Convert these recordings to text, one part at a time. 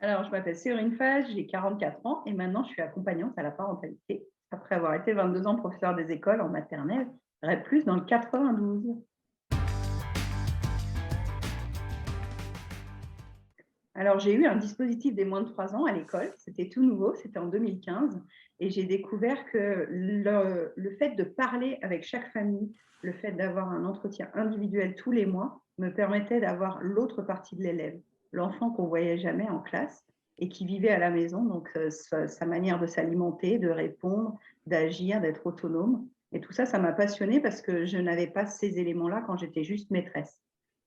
Alors, je m'appelle Séverine Fage, j'ai 44 ans et maintenant je suis accompagnante à la parentalité après avoir été 22 ans professeure des écoles en maternelle, plus dans le 92. Alors, j'ai eu un dispositif des moins de 3 ans à l'école, c'était tout nouveau, c'était en 2015 et j'ai découvert que le fait de parler avec chaque famille, le fait d'avoir un entretien individuel tous les mois me permettait d'avoir l'autre partie de l'élève, l'enfant qu'on ne voyait jamais en classe et qui vivait à la maison, donc sa manière de s'alimenter, de répondre, d'agir, d'être autonome. Et tout ça, ça m'a passionnée parce que je n'avais pas ces éléments-là quand j'étais juste maîtresse.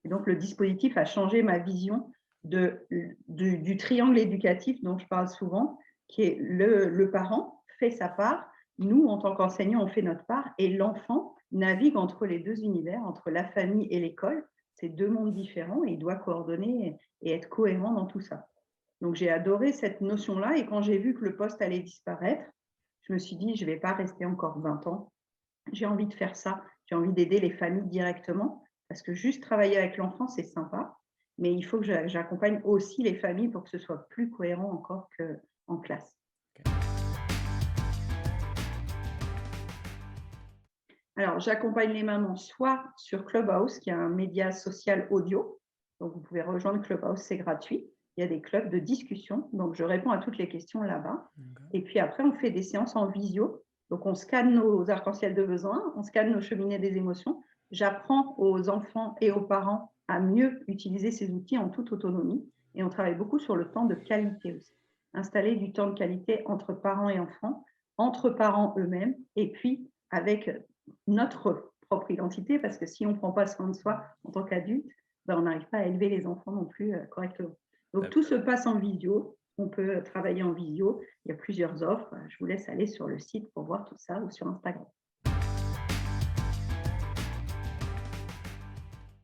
Et donc, le dispositif a changé ma vision du triangle éducatif dont je parle souvent, qui est le parent fait sa part, nous, en tant qu'enseignants, on fait notre part, et l'enfant navigue entre les deux univers, entre la famille et l'école. C'est deux mondes différents et il doit coordonner et être cohérent dans tout ça. Donc, j'ai adoré cette notion-là et quand j'ai vu que le poste allait disparaître, je me suis dit, je ne vais pas rester encore 20 ans. J'ai envie de faire ça. J'ai envie d'aider les familles directement parce que juste travailler avec l'enfant, c'est sympa, mais il faut que j'accompagne aussi les familles pour que ce soit plus cohérent encore qu'en classe. Alors, j'accompagne les mamans soit sur Clubhouse, qui est un média social audio. Donc, vous pouvez rejoindre Clubhouse, c'est gratuit. Il y a des clubs de discussion. Donc, je réponds à toutes les questions là-bas. Et puis après, on fait des séances en visio. Donc, on scanne nos arcs-en-ciel de besoins, on scanne nos cheminées des émotions. J'apprends aux enfants et aux parents à mieux utiliser ces outils en toute autonomie. Et on travaille beaucoup sur le temps de qualité aussi. Installer du temps de qualité entre parents et enfants, entre parents eux-mêmes, et puis avec notre propre identité, parce que si on ne prend pas soin de soi en tant qu'adulte, ben, on n'arrive pas à élever les enfants non plus correctement. Donc, tout se passe en visio. On peut travailler en visio. Il y a plusieurs offres. Je vous laisse aller sur le site pour voir tout ça ou sur Instagram.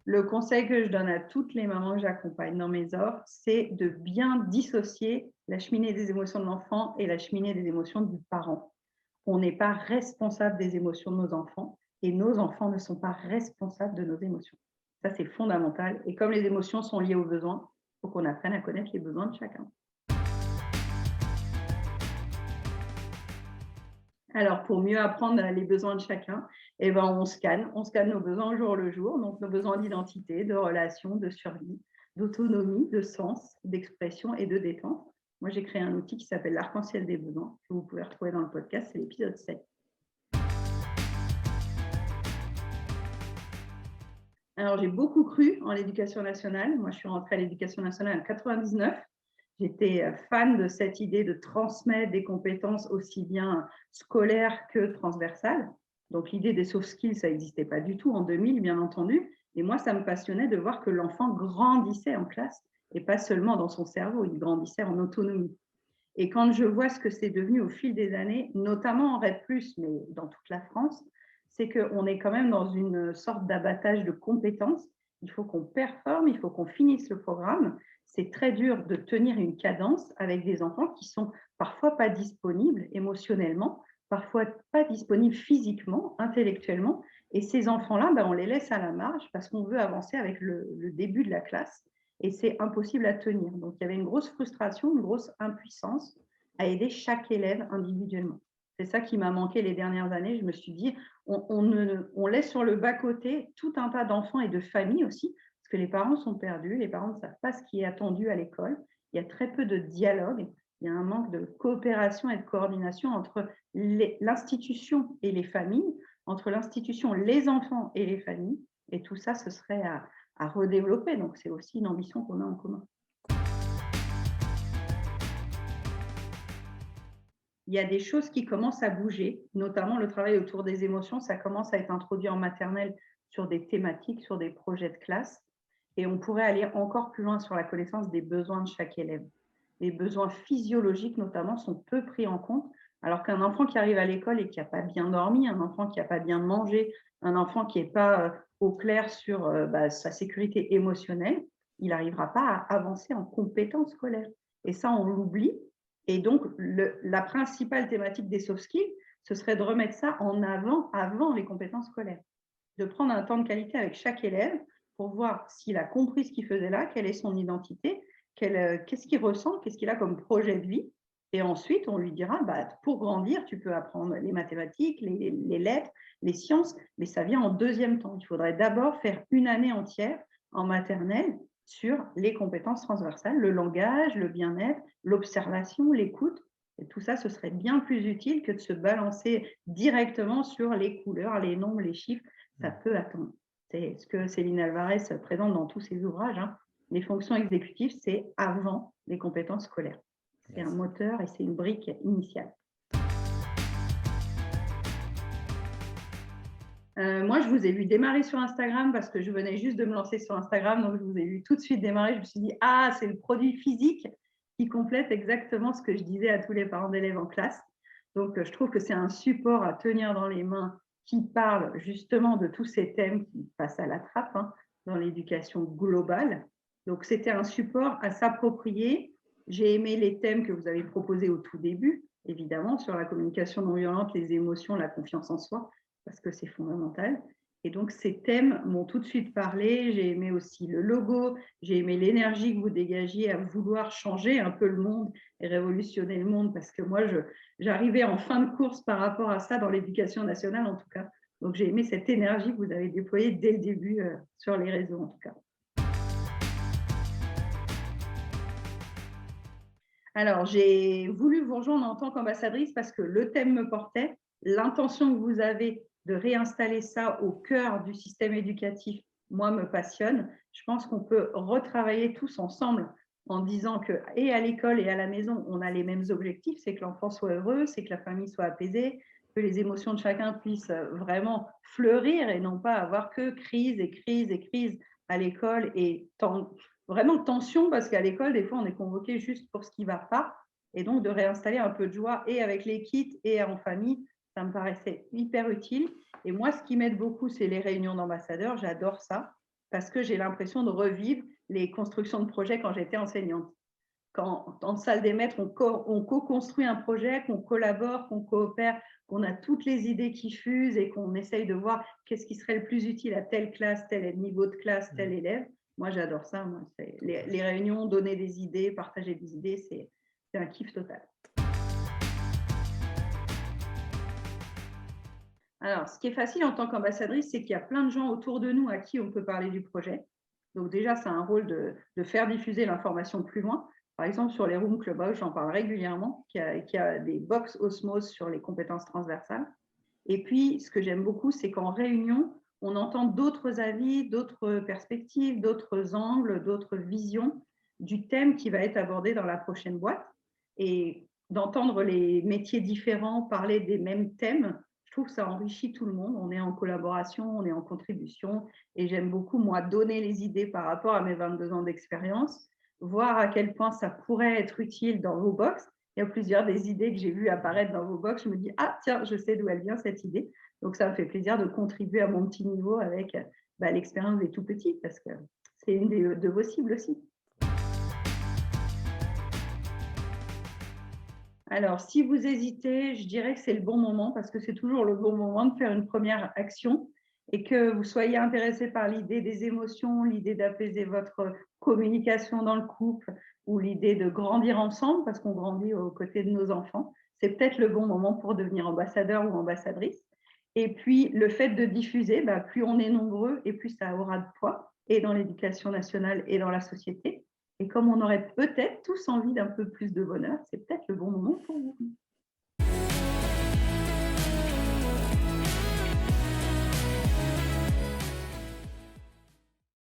Le conseil que je donne à toutes les mamans que j'accompagne dans mes offres, c'est de bien dissocier la cheminée des émotions de l'enfant et la cheminée des émotions du parent. On n'est pas responsable des émotions de nos enfants et nos enfants ne sont pas responsables de nos émotions. Ça, c'est fondamental. Et comme les émotions sont liées aux besoins, il faut qu'on apprenne à connaître les besoins de chacun. Alors, pour mieux apprendre les besoins de chacun, eh ben, on scanne nos besoins au jour le jour, donc nos besoins d'identité, de relation, de survie, d'autonomie, de sens, d'expression et de détente. Moi, j'ai créé un outil qui s'appelle l'arc-en-ciel des besoins, que vous pouvez retrouver dans le podcast, c'est l'épisode 7. Alors, j'ai beaucoup cru en l'éducation nationale. Moi, je suis rentrée à l'éducation nationale en 99. J'étais fan de cette idée de transmettre des compétences aussi bien scolaires que transversales. Donc, l'idée des soft skills, ça n'existait pas du tout en 2000, bien entendu. Et moi, ça me passionnait de voir que l'enfant grandissait en classe et pas seulement dans son cerveau, il grandissait en autonomie. Et quand je vois ce que c'est devenu au fil des années, notamment en REP+, mais dans toute la France, c'est qu'on est quand même dans une sorte d'abattage de compétences. Il faut qu'on performe, il faut qu'on finisse le programme. C'est très dur de tenir une cadence avec des enfants qui sont parfois pas disponibles émotionnellement, parfois pas disponibles physiquement, intellectuellement. Et ces enfants-là, on les laisse à la marge parce qu'on veut avancer avec le début de la classe et c'est impossible à tenir. Donc, il y avait une grosse frustration, une grosse impuissance à aider chaque élève individuellement. C'est ça qui m'a manqué les dernières années. Je me suis dit, on laisse sur le bas-côté tout un tas d'enfants et de familles aussi, parce que les parents sont perdus, les parents ne savent pas ce qui est attendu à l'école. Il y a très peu de dialogue, il y a un manque de coopération et de coordination entre l'institution et les familles, entre l'institution, les enfants et les familles. Et tout ça, ce serait à redévelopper. Donc, c'est aussi une ambition qu'on a en commun. Il y a des choses qui commencent à bouger, notamment le travail autour des émotions. Ça commence à être introduit en maternelle sur des thématiques, sur des projets de classe. Et on pourrait aller encore plus loin sur la connaissance des besoins de chaque élève. Les besoins physiologiques, notamment, sont peu pris en compte, alors qu'un enfant qui arrive à l'école et qui n'a pas bien dormi, un enfant qui n'a pas bien mangé, un enfant qui n'est pas au clair sur sa sécurité émotionnelle, il n'arrivera pas à avancer en compétences scolaires. Et ça, on l'oublie. Et donc, la principale thématique des soft skills, ce serait de remettre ça en avant les compétences scolaires. De prendre un temps de qualité avec chaque élève pour voir s'il a compris ce qu'il faisait là, quelle est son identité, qu'est-ce qu'il ressent, qu'est-ce qu'il a comme projet de vie. Et ensuite, on lui dira, bah, pour grandir, tu peux apprendre les mathématiques, les lettres, les sciences, mais ça vient en deuxième temps. Il faudrait d'abord faire une année entière en maternelle sur les compétences transversales, le langage, le bien-être, l'observation, l'écoute. Et tout ça, ce serait bien plus utile que de se balancer directement sur les couleurs, les nombres, les chiffres. Ça peut attendre. C'est ce que Céline Alvarez présente dans tous ses ouvrages, hein. Les fonctions exécutives, c'est avant les compétences scolaires. C'est un moteur et c'est une brique initiale. Moi, je vous ai vu démarrer sur Instagram parce que je venais juste de me lancer sur Instagram, donc je vous ai vu tout de suite démarrer. Je me suis dit, ah, c'est le produit physique qui complète exactement ce que je disais à tous les parents d'élèves en classe. Donc, je trouve que c'est un support à tenir dans les mains qui parle justement de tous ces thèmes qui passent à la trappe, hein, dans l'éducation globale. Donc, c'était un support à s'approprier. J'ai aimé les thèmes que vous avez proposés au tout début, évidemment, sur la communication non violente, les émotions, la confiance en soi, parce que c'est fondamental. Et donc, ces thèmes m'ont tout de suite parlé. J'ai aimé aussi le logo, j'ai aimé l'énergie que vous dégagiez à vouloir changer un peu le monde et révolutionner le monde, parce que moi, j'arrivais en fin de course par rapport à ça dans l'éducation nationale, en tout cas. Donc, j'ai aimé cette énergie que vous avez déployée dès le début sur les réseaux, en tout cas. Alors, j'ai voulu vous rejoindre en tant qu'ambassadrice parce que le thème me portait, l'intention que vous avez de réinstaller ça au cœur du système éducatif, moi, me passionne. Je pense qu'on peut retravailler tous ensemble en disant que, et à l'école et à la maison, on a les mêmes objectifs, c'est que l'enfant soit heureux, c'est que la famille soit apaisée, que les émotions de chacun puissent vraiment fleurir et non pas avoir que crise et crise et crise à l'école et vraiment tension, parce qu'à l'école, des fois, on est convoqué juste pour ce qui ne va pas. Et donc, de réinstaller un peu de joie et avec les kits et en famille, ça me paraissait hyper utile. Et moi, ce qui m'aide beaucoup, c'est les réunions d'ambassadeurs. J'adore ça parce que j'ai l'impression de revivre les constructions de projets quand j'étais enseignante. Quand en salle des maîtres, on co-construit un projet, qu'on collabore, qu'on coopère, qu'on a toutes les idées qui fusent et qu'on essaye de voir qu'est-ce qui serait le plus utile à telle classe, tel niveau de classe, tel élève. Moi, j'adore ça. Moi, les réunions, donner des idées, partager des idées, c'est un kiff total. Alors, ce qui est facile en tant qu'ambassadrice, c'est qu'il y a plein de gens autour de nous à qui on peut parler du projet. Donc déjà, c'est un rôle de faire diffuser l'information plus loin. Par exemple, sur les Room Clubhouse, j'en parle régulièrement, qu'il y a des box osmose sur les compétences transversales. Et puis, ce que j'aime beaucoup, c'est qu'en réunion, on entend d'autres avis, d'autres perspectives, d'autres angles, d'autres visions du thème qui va être abordé dans la prochaine boîte. Et d'entendre les métiers différents parler des mêmes thèmes, je trouve que ça enrichit tout le monde. On est en collaboration, on est en contribution. Et j'aime beaucoup, moi, donner les idées par rapport à mes 22 ans d'expérience, voir à quel point ça pourrait être utile dans vos box. Il y a plusieurs des idées que j'ai vues apparaître dans vos box. Je me dis, ah tiens, je sais d'où elle vient cette idée. Donc, ça me fait plaisir de contribuer à mon petit niveau avec l'expérience des tout petits, parce que c'est une de vos cibles aussi. Alors, si vous hésitez, je dirais que c'est le bon moment, parce que c'est toujours le bon moment de faire une première action, et que vous soyez intéressé par l'idée des émotions, l'idée d'apaiser votre communication dans le couple, ou l'idée de grandir ensemble, parce qu'on grandit aux côtés de nos enfants. C'est peut-être le bon moment pour devenir ambassadeur ou ambassadrice. Et puis, le fait de diffuser, plus on est nombreux et plus ça aura de poids, et dans l'éducation nationale et dans la société. Et comme on aurait peut-être tous envie d'un peu plus de bonheur, c'est peut-être le bon moment pour vous.